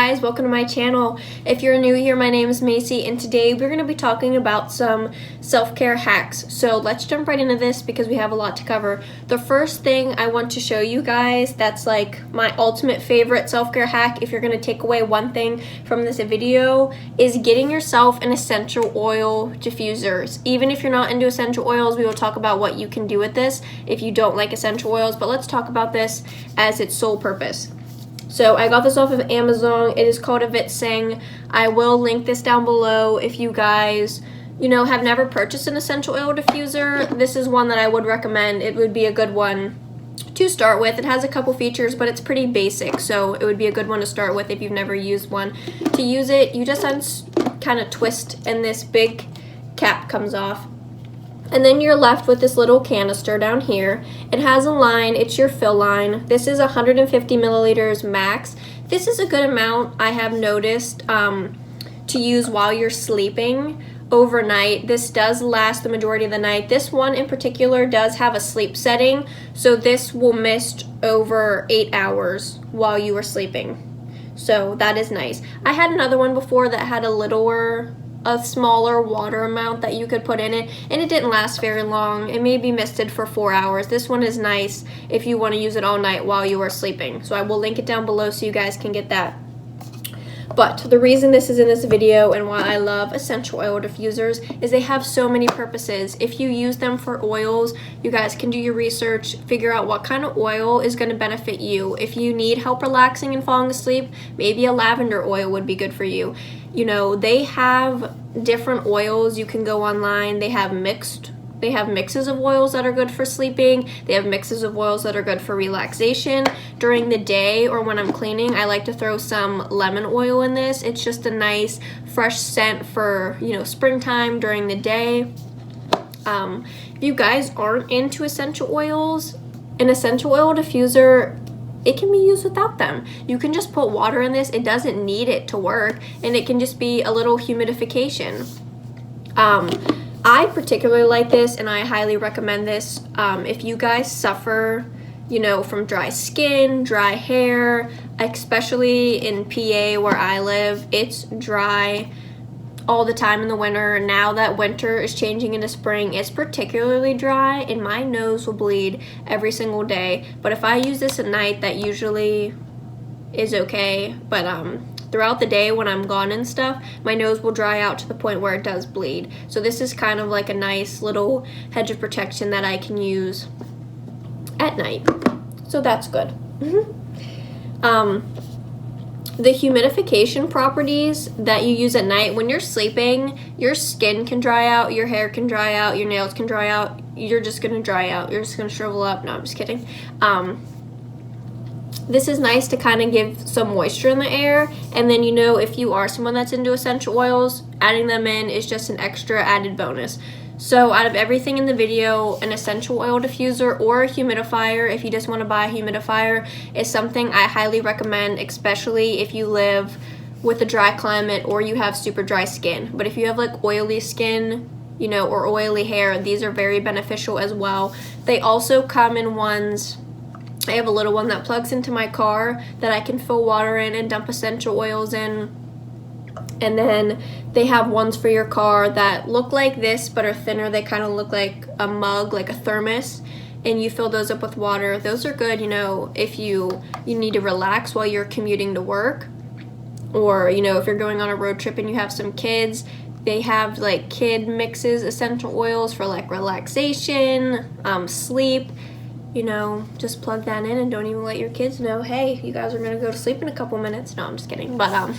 guys, welcome to my channel. If you're new here, my name is Macy and today we're going to be talking about some self-care hacks. So let's jump right into this because we have a lot to cover. The first thing I want to show you guys that's like my ultimate favorite self-care hack, if you're going to take away one thing from this video, is getting yourself an essential oil diffuser. Even if you're not into essential oils, we will talk about what you can do with this if you don't like essential oils, but let's talk about this as its sole purpose. So I got this off of Amazon. It is called a Vitsing. I will link this down below if you guys, have never purchased an essential oil diffuser. This is one that I would recommend. It would be a good one to start with. It has a couple features, but it's pretty basic, so it would be a good one to start with if you've never used one. To use it, you just kind of twist and this big cap comes off. And then you're left with this little canister down here. It has a line, it's your fill line. This is 150 milliliters max. This is a good amount, I have noticed, to use while you're sleeping overnight. This does last the majority of the night. This one in particular does have a sleep setting, so this will mist over 8 hours while you were sleeping. So that is nice. I had another one before that had a smaller water amount that you could put in it, and it didn't last very long. It may be misted for 4 hours. This one is nice if you want to use it all night while you are sleeping. So I will link it down below so you guys can get that. But the reason this is in this video and why I love essential oil diffusers is they have so many purposes. If you use them for oils, you guys can do your research, figure out what kind of oil is going to benefit you. If you need help relaxing and falling asleep, maybe a lavender oil would be good for you. They have different oils. You can go online. They have mixes of oils that are good for sleeping. They have mixes of oils that are good for relaxation. During the day or when I'm cleaning, I like to throw some lemon oil in this. It's just a nice fresh scent for, springtime during the day. If you guys aren't into essential oils, an essential oil diffuser, it can be used without them. You can just put water in this. It doesn't need it to work, and it can just be a little humidification. I particularly like this, and I highly recommend this. If you guys suffer, from dry skin, dry hair, especially in PA where I live, it's dry all the time in the winter. Now that winter is changing into spring, it's particularly dry, and my nose will bleed every single day. But if I use this at night, that usually is okay. But throughout the day when I'm gone and stuff, my nose will dry out to the point where it does bleed. So this is kind of like a nice little hedge of protection that I can use at night. So that's good. The humidification properties that you use at night, when you're sleeping, your skin can dry out, your hair can dry out, your nails can dry out. You're just gonna dry out. You're just gonna shrivel up. No, I'm just kidding. This is nice to kind of give some moisture in the air, and then if you are someone that's into essential oils, adding them in is just an extra added bonus. So out of everything in the video, an essential oil diffuser or a humidifier, if you just want to buy a humidifier, is something I highly recommend, especially if you live with a dry climate or you have super dry skin. But if you have like oily skin, or oily hair, these are very beneficial as well. They also come in ones. I have a little one that plugs into my car that I can fill water in and dump essential oils in. And then they have ones for your car that look like this but are thinner. They kind of look like a mug, like a thermos, and you fill those up with water. Those are good, if you need to relax while you're commuting to work, or if you're going on a road trip and you have some kids. They have like kid mixes, essential oils for like relaxation, sleep. Just plug that in and don't even let your kids know, hey, you guys are gonna go to sleep in a couple minutes. No, I'm just kidding. But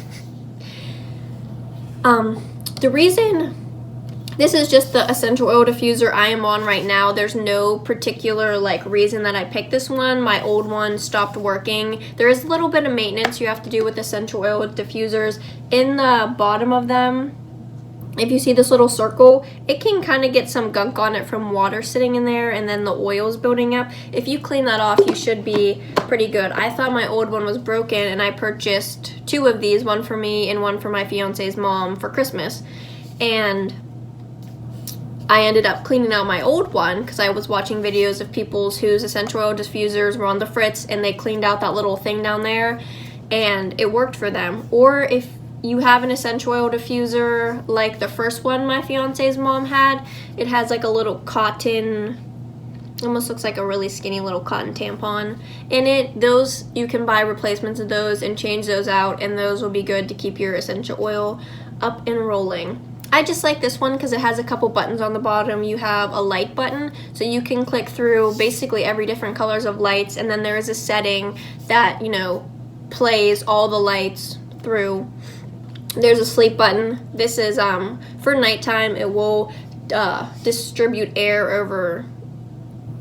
the reason this is just the essential oil diffuser I am on right now, there's no particular reason that I picked this one. My old one stopped working. There is a little bit of maintenance you have to do with essential oil diffusers. In the bottom of them, if you see this little circle, it can kind of get some gunk on it from water sitting in there and then the oil's building up. If you clean that off, you should be pretty good. I thought my old one was broken, and I purchased 2 of these, one for me and one for my fiance's mom for Christmas. And I ended up cleaning out my old one because I was watching videos of people whose essential oil diffusers were on the fritz, and they cleaned out that little thing down there. and it worked for them. Or if you have an essential oil diffuser like the first one my fiance's mom had, it has like a little cotton, almost looks like a really skinny little cotton tampon in it. Those, you can buy replacements of those and change those out, and those will be good to keep your essential oil up and rolling. I just like this one because it has a couple buttons on the bottom. You have a light button, so you can click through basically every different colors of lights, and then there is a setting that, you know, plays all the lights through. There's a sleep button. This is for nighttime. It will distribute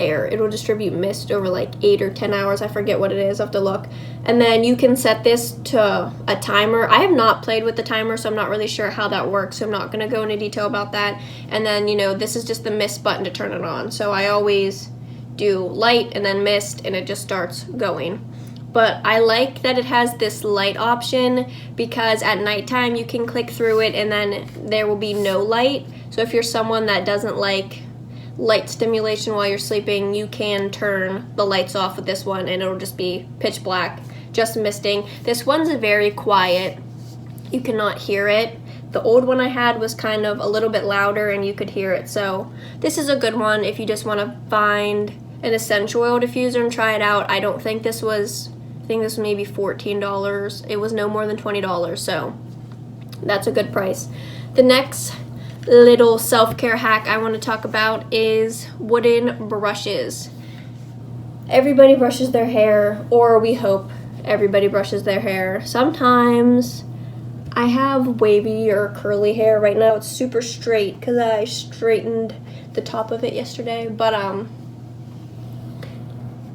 it will distribute mist over like 8 or 10 hours. I forget what it is. I have to look. And then you can set this to a timer. I have not played with the timer, so I'm not really sure how that works, so I'm not going to go into detail about that. And then, you know, this is just the mist button to turn it on. So I always do light and then mist, and it just starts going. But I like that it has this light option, because at nighttime you can click through it and then there will be no light. So if you're someone that doesn't like light stimulation while you're sleeping, you can turn the lights off with this one and it'll just be pitch black, just misting. This one's very quiet. You cannot hear it. The old one I had was kind of a little bit louder and you could hear it. So this is a good one if you just want to find an essential oil diffuser and try it out. I think this was maybe $14. It was no more than $20, so that's a good price. The next little self-care hack I want to talk about is wooden brushes. Everybody brushes their hair, or we hope everybody brushes their hair. Sometimes I have wavy or curly hair. Right now it's super straight because I straightened the top of it yesterday, but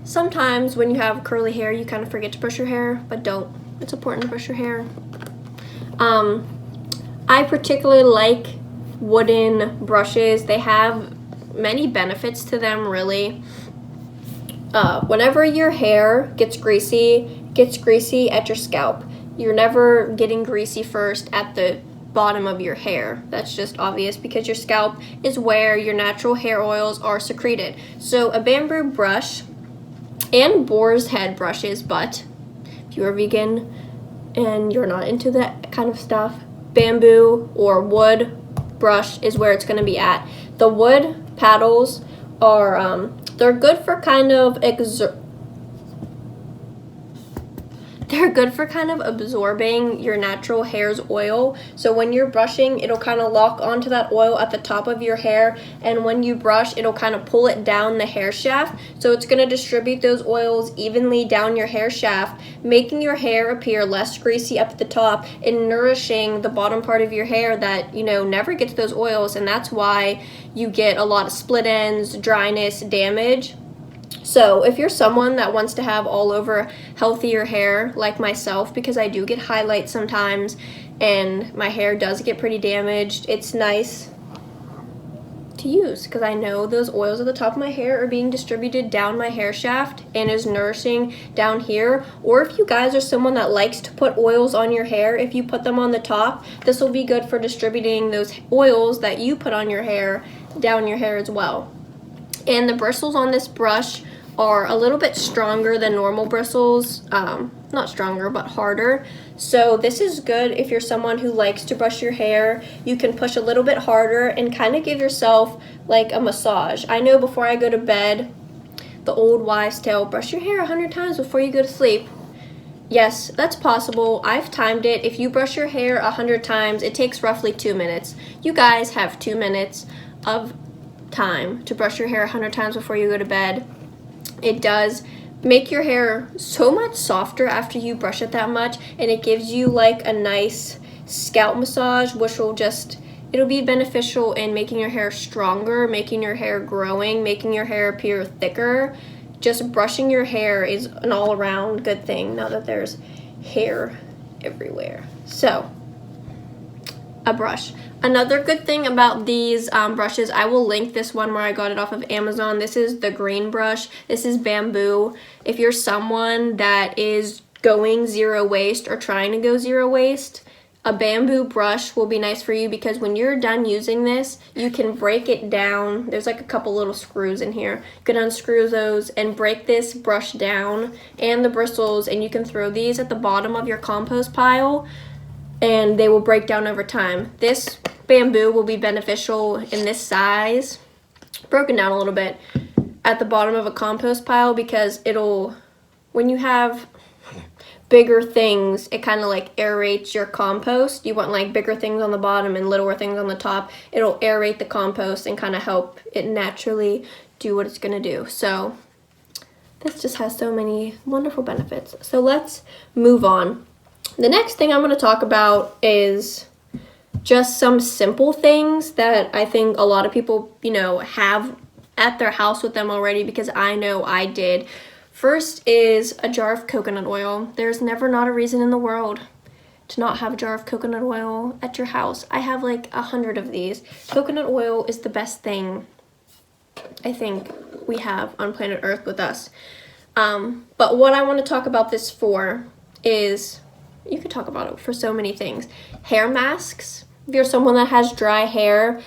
sometimes when you have curly hair you kind of forget to brush your hair, but don't. It's important to brush your hair. I particularly like wooden brushes. They have many benefits to them, really. Whenever your hair gets greasy at your scalp. You're never getting greasy first at the bottom of your hair. That's just obvious because your scalp is where your natural hair oils are secreted. So a bamboo brush and boar's head brushes, but if you're a vegan and you're not into that kind of stuff, bamboo or wood brush is where it's going to be at. The wood paddles are they're good for kind of absorbing your natural hair's oil. So when you're brushing, it'll kind of lock onto that oil at the top of your hair, and when you brush, it'll kind of pull it down the hair shaft. So it's going to distribute those oils evenly down your hair shaft, making your hair appear less greasy up at the top and nourishing the bottom part of your hair that, you know, never gets those oils, and that's why you get a lot of split ends, dryness, damage. So if you're someone that wants to have all over healthier hair like myself, because I do get highlights sometimes and my hair does get pretty damaged, it's nice to use because I know those oils at the top of my hair are being distributed down my hair shaft and is nourishing down here. Or if you guys are someone that likes to put oils on your hair, if you put them on the top, this will be good for distributing those oils that you put on your hair down your hair as well. And the bristles on this brush are a little bit stronger than normal bristles. Not stronger, but harder. So this is good if you're someone who likes to brush your hair. You can push a little bit harder and kind of give yourself like a massage. I know before I go to bed, the old wives' tale, brush your hair 100 times before you go to sleep. Yes, that's possible. I've timed it. If you brush your hair 100 times, it takes roughly 2 minutes. You guys have 2 minutes of time to brush your hair 100 times before you go to bed. It does make your hair so much softer after you brush it that much, and it gives you like a nice scalp massage, which will it'll be beneficial in making your hair stronger, making your hair growing, making your hair appear thicker. Just brushing your hair is an all-around good thing now that there's hair everywhere. So, a brush. Another good thing about these brushes, I will link this one where I got it off of Amazon. This is the green brush. This is bamboo. If you're someone that is going zero waste or trying to go zero waste, A bamboo brush will be nice for you because when you're done using this, you can break it down. There's like a couple little screws in here. You can unscrew those and break this brush down and the bristles, and you can throw these at the bottom of your compost pile and they will break down over time. This bamboo will be beneficial in this size, broken down a little bit, at the bottom of a compost pile because it'll, when you have bigger things, it kind of like aerates your compost. You want like bigger things on the bottom and littler things on the top. It'll aerate the compost and kind of help it naturally do what it's gonna do. So this just has so many wonderful benefits. So let's move on. The next thing I'm gonna talk about is just some simple things that I think a lot of people, have at their house with them already, because I know I did. First is a jar of coconut oil. There's never not a reason in the world to not have a jar of coconut oil at your house. I have like 100 of these. Coconut oil is the best thing I think we have on planet Earth with us. But what I want to talk about this for is, you could talk about it for so many things. Hair masks. If you're someone that has dry hair,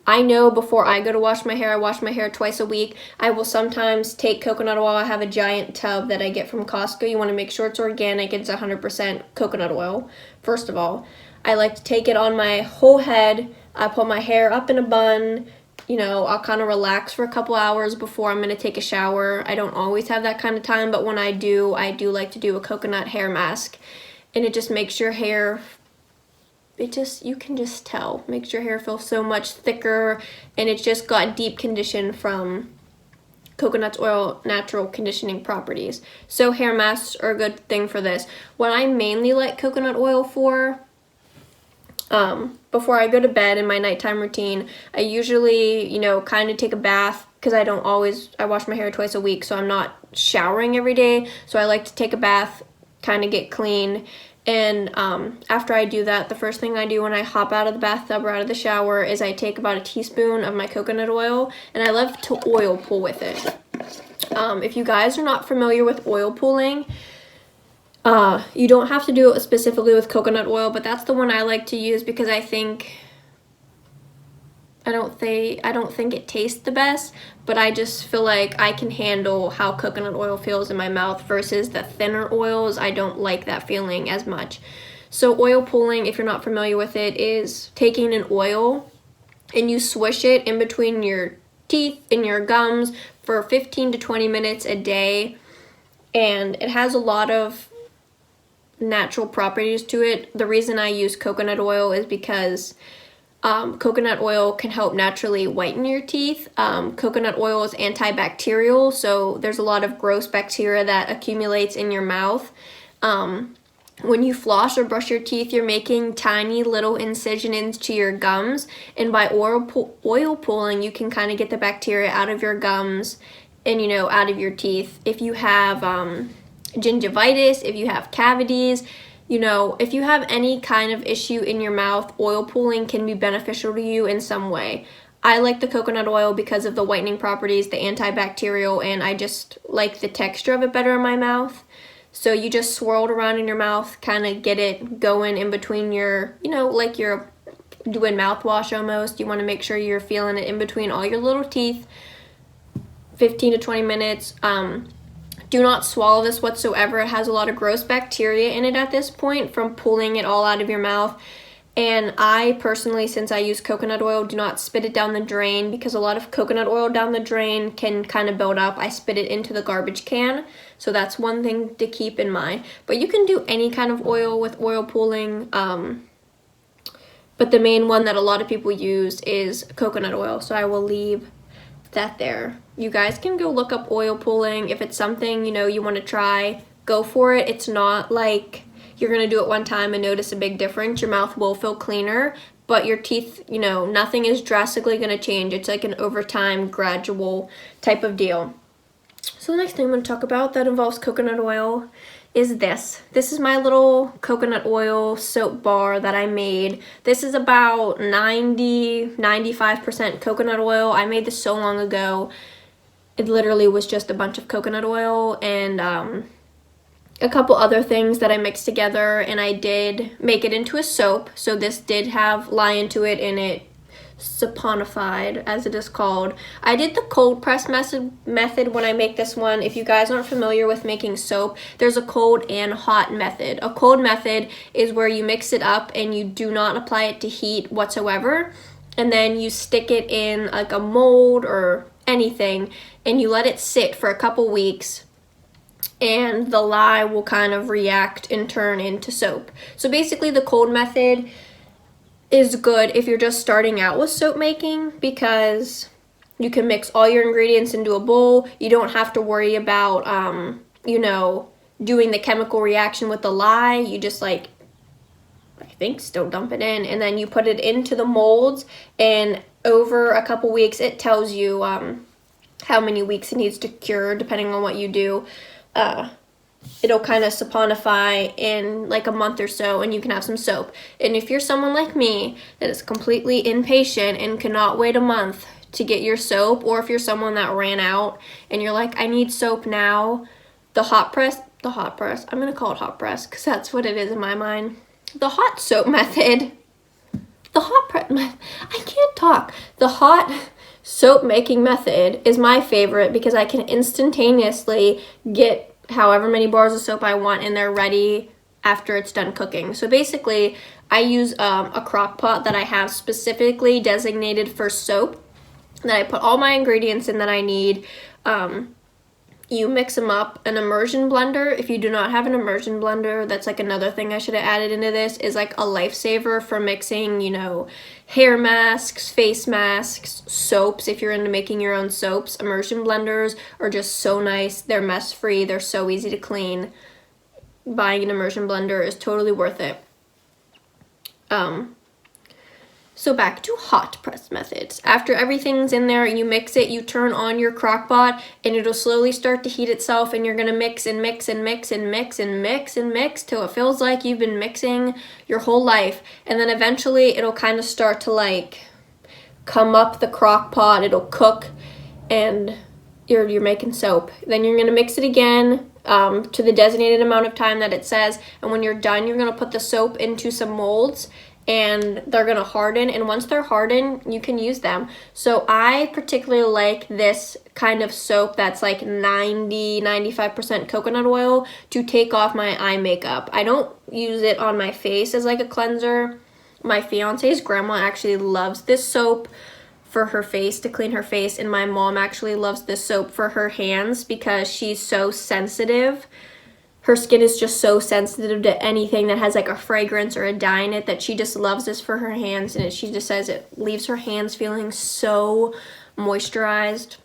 I know before I go to wash my hair, I wash my hair twice a week. I will sometimes take coconut oil. I have a giant tub that I get from Costco. You want to make sure it's organic. It's 100% coconut oil, first of all. I like to take it on my whole head. I put my hair up in a bun. I'll kind of relax for a couple hours before I'm going to take a shower. I don't always have that kind of time, but when I do like to do a coconut hair mask. And it just makes your hair, you can just tell, makes your hair feel so much thicker, and it's just got deep condition from coconut oil natural conditioning properties. So hair masks are a good thing for this. What I mainly like coconut oil for, before I go to bed in my nighttime routine, I usually, kind of take a bath, because I wash my hair twice a week, so I'm not showering every day. So I like to take a bath, kind of get clean. And after I do that, the first thing I do when I hop out of the bathtub or out of the shower is I take about a teaspoon of my coconut oil, and I love to oil pull with it. If you guys are not familiar with oil pulling, you don't have to do it specifically with coconut oil, but that's the one I like to use because I don't think it tastes the best, but I just feel like I can handle how coconut oil feels in my mouth versus the thinner oils. I don't like that feeling as much. So oil pulling, if you're not familiar with it, is taking an oil and you swish it in between your teeth and your gums for 15 to 20 minutes a day. And it has a lot of natural properties to it. The reason I use coconut oil is because coconut oil can help naturally whiten your teeth. Coconut oil is antibacterial, so there's a lot of gross bacteria that accumulates in your mouth. When you floss or brush your teeth, you're making tiny little incision into your gums, and by oil pulling, you can kind of get the bacteria out of your gums and, out of your teeth. If you have gingivitis, if you have cavities, if you have any kind of issue in your mouth, oil pulling can be beneficial to you in some way. I like the coconut oil because of the whitening properties, the antibacterial, and I just like the texture of it better in my mouth. So you just swirl it around in your mouth, kind of get it going in between your, like you're doing mouthwash almost. You want to make sure you're feeling it in between all your little teeth, 15 to 20 minutes. Do not swallow this whatsoever. It has a lot of gross bacteria in it at this point from pulling it all out of your mouth. And I personally, since I use coconut oil, do not spit it down the drain because a lot of coconut oil down the drain can kind of build up. I spit it into the garbage can. So that's one thing to keep in mind. But you can do any kind of oil with oil pulling. But the main one that a lot of people use is coconut oil. So I will leave that there. You guys can go look up oil pulling. If it's something you want to try, go for it. It's not like you're gonna do it one time and notice a big difference. Your mouth will feel cleaner, but your teeth, nothing is drastically gonna change. It's like an overtime gradual type of deal. So the next thing I'm gonna talk about that involves coconut oil is this. This is my little coconut oil soap bar that I made. This is about 95% coconut oil. I made this so long ago. It literally was just a bunch of coconut oil and a couple other things that I mixed together, and I did make it into a soap. So this did have lye into it, and it saponified, as it is called. I did the cold press method when I make this one. If you guys aren't familiar with making soap, there's a cold and hot method. A cold method is where you mix it up and you do not apply it to heat whatsoever, and then you stick it in like a mold or anything, and you let it sit for a couple weeks, and the lye will kind of react and turn into soap. So basically the cold method is good if you're just starting out with soap making, because you can mix all your ingredients into a bowl. You don't have to worry about, you know, doing the chemical reaction with the lye. You just like, I think, still dump it in, and then you put it into the molds, and over a couple weeks it tells you how many weeks it needs to cure depending on what you do. It'll kind of saponify in like a month or so, and you can have some soap. And if you're someone like me that is completely impatient and cannot wait a month to get your soap, or if you're someone that ran out and you're like, I need soap now, the hot press, I'm gonna call it hot press because that's what it is in my mind. The hot soap method, the hot soap making method is my favorite because I can instantaneously get however many bars of soap I want, and they're ready after it's done cooking. So basically, I use a crock pot that I have specifically designated for soap, that I put all my ingredients in that I need. You mix them up. An immersion blender, if you do not have an immersion blender, that's like another thing I should have added into this, is like a lifesaver for mixing, you know, hair masks, face masks, soaps. If you're into making your own soaps, immersion blenders are just so nice. They're mess free, they're so easy to clean. Buying an immersion blender is totally worth it. So back to hot press methods. After everything's in there, you mix it, you turn on your crock pot, and it'll slowly start to heat itself, and you're gonna mix and mix and mix and mix and mix and mix till it feels like you've been mixing your whole life. And then eventually it'll kind of start to like come up the crock pot, it'll cook, and you're making soap. Then you're gonna mix it again to the designated amount of time that it says, and when you're done, you're gonna put the soap into some molds, and they're gonna harden, and once they're hardened, you can use them. So I particularly like this kind of soap that's like 95% coconut oil to take off my eye makeup. I don't use it on my face as like a cleanser. My fiance's grandma actually loves this soap for her face, to clean her face, and my mom actually loves this soap for her hands because she's so sensitive. Her skin is just so sensitive to anything that has like a fragrance or a dye in it that she just loves this for her hands, and she just says it leaves her hands feeling so moisturized.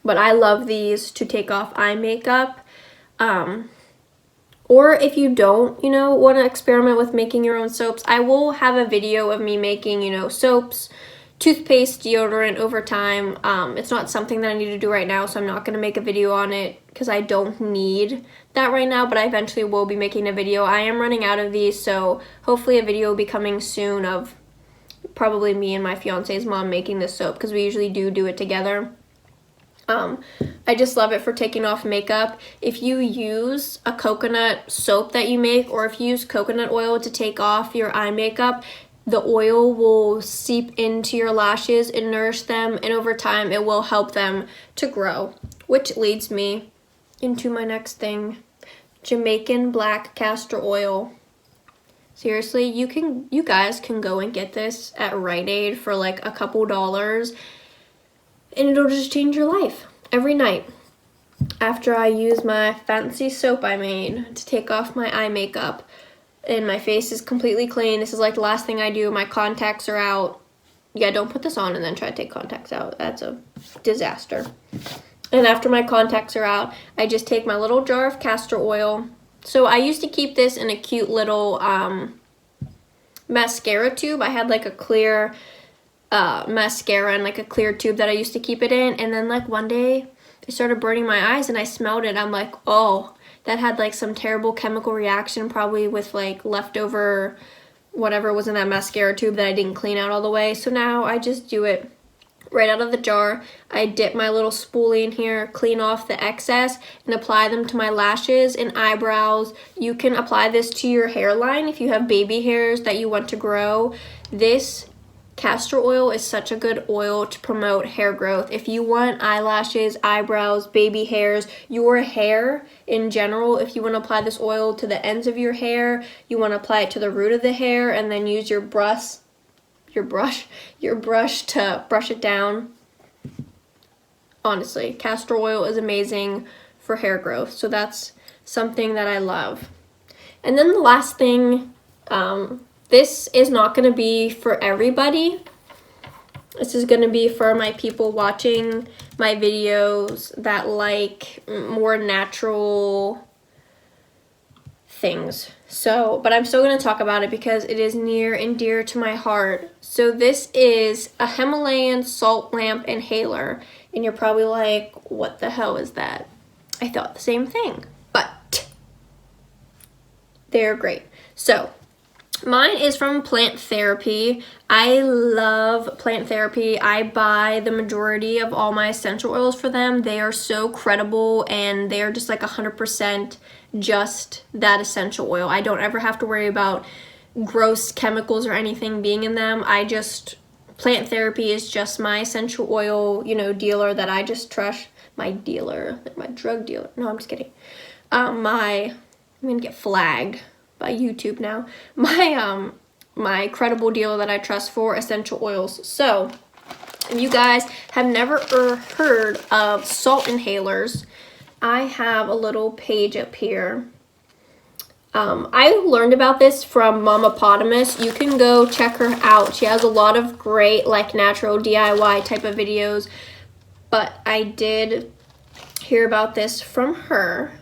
But I love these to take off eye makeup. Or if you don't, you know, want to experiment with making your own soaps, I will have a video of me making, you know, soaps, toothpaste, deodorant over time. It's not something that I need to do right now, so I'm not going to make a video on it because I don't need that right now, but I eventually will be making a video. I am running out of these, so hopefully a video will be coming soon of probably me and my fiance's mom making this soap, because we usually do it together. I just love it for taking off makeup. If you use a coconut soap that you make, or if you use coconut oil to take off your eye makeup, the oil will seep into your lashes and nourish them, and over time it will help them to grow. Which leads me into my next thing, Jamaican black castor oil. Seriously, you guys can go and get this at Rite Aid for like a couple dollars, and it'll just change your life every night. After I use my fancy soap I made to take off my eye makeup, and my face is completely clean, this is like the last thing I do, my contacts are out. Yeah, don't put this on and then try to take contacts out. That's a disaster. And after my contacts are out, I just take my little jar of castor oil. So I used to keep this in a cute little mascara tube. I had like a clear mascara and like a clear tube that I used to keep it in. And then like one day, it started burning my eyes and I smelled it. I'm like, oh, that had like some terrible chemical reaction, probably with like leftover whatever was in that mascara tube that I didn't clean out all the way. So now I just do it right out of the jar. I dip my little spoolie in here, clean off the excess, and apply them to my lashes and eyebrows. You can apply this to your hairline if you have baby hairs that you want to grow. This castor oil is such a good oil to promote hair growth. If you want eyelashes, eyebrows, baby hairs, your hair in general, if you want to apply this oil to the ends of your hair, you want to apply it to the root of the hair, and then use your brush to brush it down. Honestly, castor oil is amazing for hair growth, so that's something that I love. And then the last thing, this is not going to be for everybody. This is going to be for my people watching my videos that like more natural things. So, but I'm still going to talk about it because it is near and dear to my heart. So this is a Himalayan Salt Lamp Inhaler. And you're probably like, what the hell is that? I thought the same thing, but they're great. So mine is from Plant Therapy. I love Plant Therapy. I buy the majority of all my essential oils for them. They are so credible, and they are just like 100% just that essential oil. I don't ever have to worry about gross chemicals or anything being in them. Plant Therapy is just my essential oil, dealer that I just trust. My dealer, like my drug dealer. No, I'm just kidding. I'm gonna get flagged by YouTube now. My credible dealer that I trust for essential oils. So, if you guys have never heard of salt inhalers, I have a little page up here. I learned about this from Mama Potamus. You can go check her out. She has a lot of great like natural DIY type of videos, but I did hear about this from her.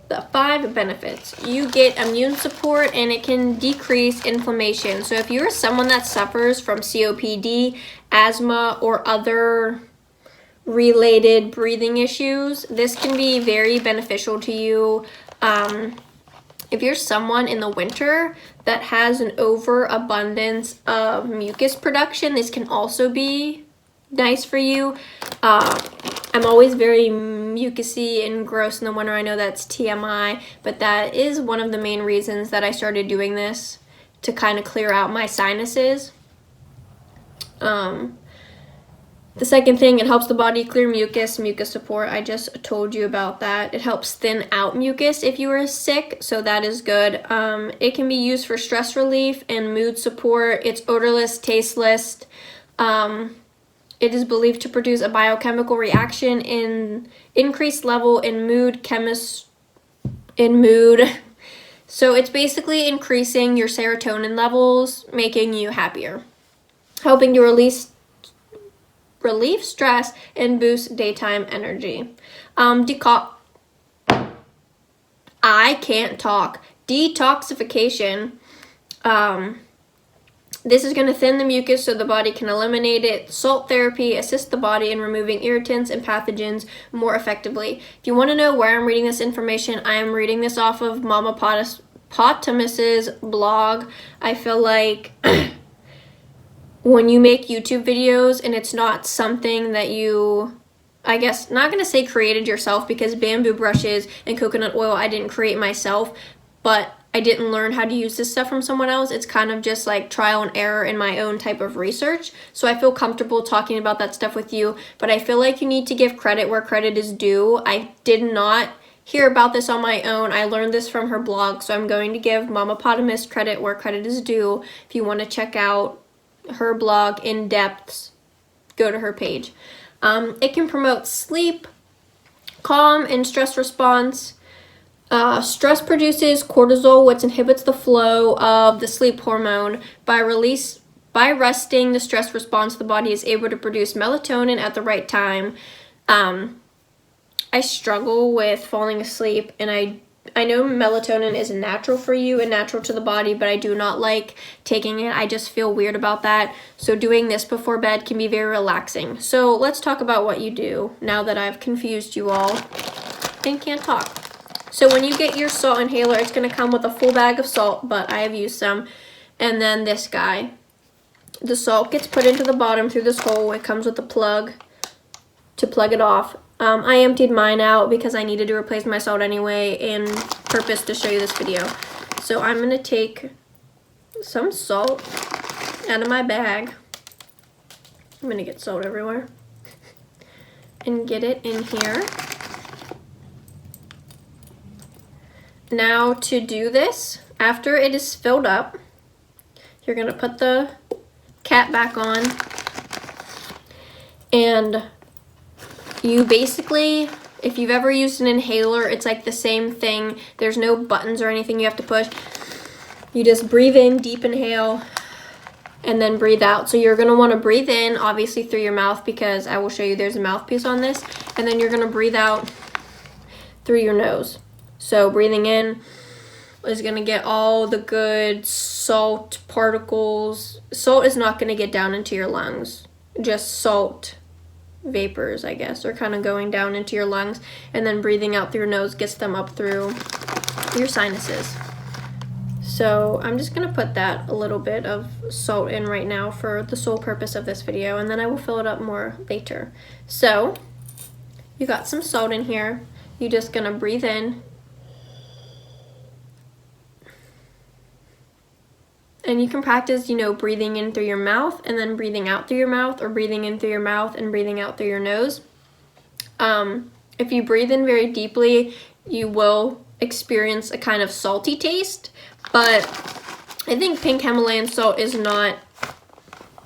The 5 benefits. You get immune support, and it can decrease inflammation. So if you're someone that suffers from COPD, asthma, or other related breathing issues, this can be very beneficial to you. If you're someone in the winter that has an overabundance of mucus production, this can also be nice for you. I'm always very mucusy and gross in the winter. I know that's TMI, but that is one of the main reasons that I started doing this, to kind of clear out my sinuses. The second thing, it helps the body clear mucus support. I just told you about that. It helps thin out mucus if you are sick, so that is good. It can be used for stress relief and mood support. It's odorless, tasteless. It is believed to produce a biochemical reaction in increased level in mood. So it's basically increasing your serotonin levels, making you happier, helping to relieve stress and boost daytime energy. I can't talk. Detoxification. This is going to thin the mucus so the body can eliminate it. Salt therapy assists the body in removing irritants and pathogens more effectively. If you want to know where I'm reading this information, I am reading this off of Mama Potamus's blog. I feel like when you make YouTube videos and it's not something that you, I guess, not going to say created yourself, because bamboo brushes and coconut oil I didn't create myself, but I didn't learn how to use this stuff from someone else. It's kind of just like trial and error in my own type of research. So I feel comfortable talking about that stuff with you, but I feel like you need to give credit where credit is due. I did not hear about this on my own. I learned this from her blog, so I'm going to give Mama Potamus credit where credit is due. If you want to check out her blog in depth, go to her page. It can promote sleep, calm, and stress response. Stress produces cortisol, which inhibits the flow of the sleep hormone. By resting the stress response, the body is able to produce melatonin at the right time. I struggle with falling asleep, and I know melatonin is natural for you and natural to the body, but I do not like taking it. I just feel weird about that. So doing this before bed can be very relaxing. So let's talk about what you do now that I've confused you all and can't talk. So when you get your salt inhaler, it's going to come with a full bag of salt, but I have used some. And then this guy. The salt gets put into the bottom through this hole. It comes with a plug to plug it off. I emptied mine out because I needed to replace my salt anyway in purpose to show you this video. So I'm going to take some salt out of my bag. I'm going to get salt everywhere. And get it in here. Now to do this, after it is filled up, you're going to put the cap back on. And you basically, if you've ever used an inhaler, it's like the same thing. There's no buttons or anything you have to push. You just breathe in, deep inhale, and then breathe out. So you're going to want to breathe in, obviously through your mouth, because I will show you there's a mouthpiece on this. And then you're going to breathe out through your nose. So breathing in is going to get all the good salt particles. Salt is not going to get down into your lungs. Just salt vapors, I guess, are kind of going down into your lungs, and then breathing out through your nose gets them up through your sinuses. So I'm just gonna put that a little bit of salt in right now for the sole purpose of this video, and then I will fill it up more later. So you got some salt in here. You're just gonna breathe in, and you can practice, you know, breathing in through your mouth and then breathing out through your mouth, or breathing in through your mouth and breathing out through your nose. If you breathe in very deeply, you will experience a kind of salty taste, but I think pink Himalayan salt is not,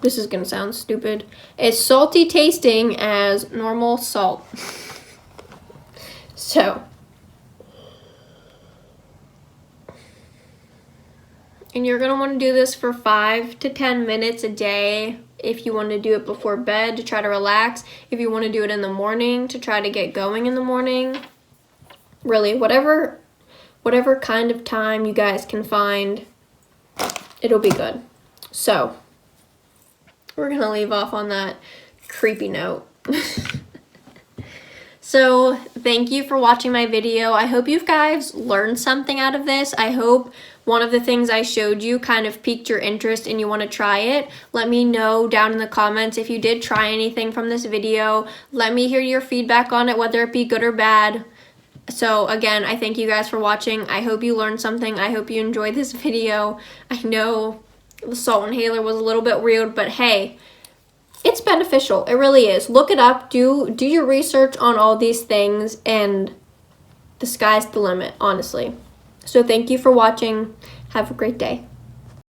this is gonna sound stupid, it's salty tasting as normal salt. So, and you're going to want to do this for 5 to 10 minutes a day if you want to do it before bed to try to relax. If you want to do it in the morning to try to get going in the morning. Really, whatever kind of time you guys can find, it'll be good. So, we're going to leave off on that creepy note. So, thank you for watching my video. I hope you guys learned something out of this. I hope one of the things I showed you kind of piqued your interest and you want to try it. Let me know down in the comments if you did try anything from this video. Let me hear your feedback on it, whether it be good or bad. So again, I thank you guys for watching. I hope you learned something. I hope you enjoyed this video. I know the salt inhaler was a little bit weird, but hey, it's beneficial. It really is. Look it up. Do your research on all these things, and the sky's the limit, honestly. So thank you for watching. Have a great day.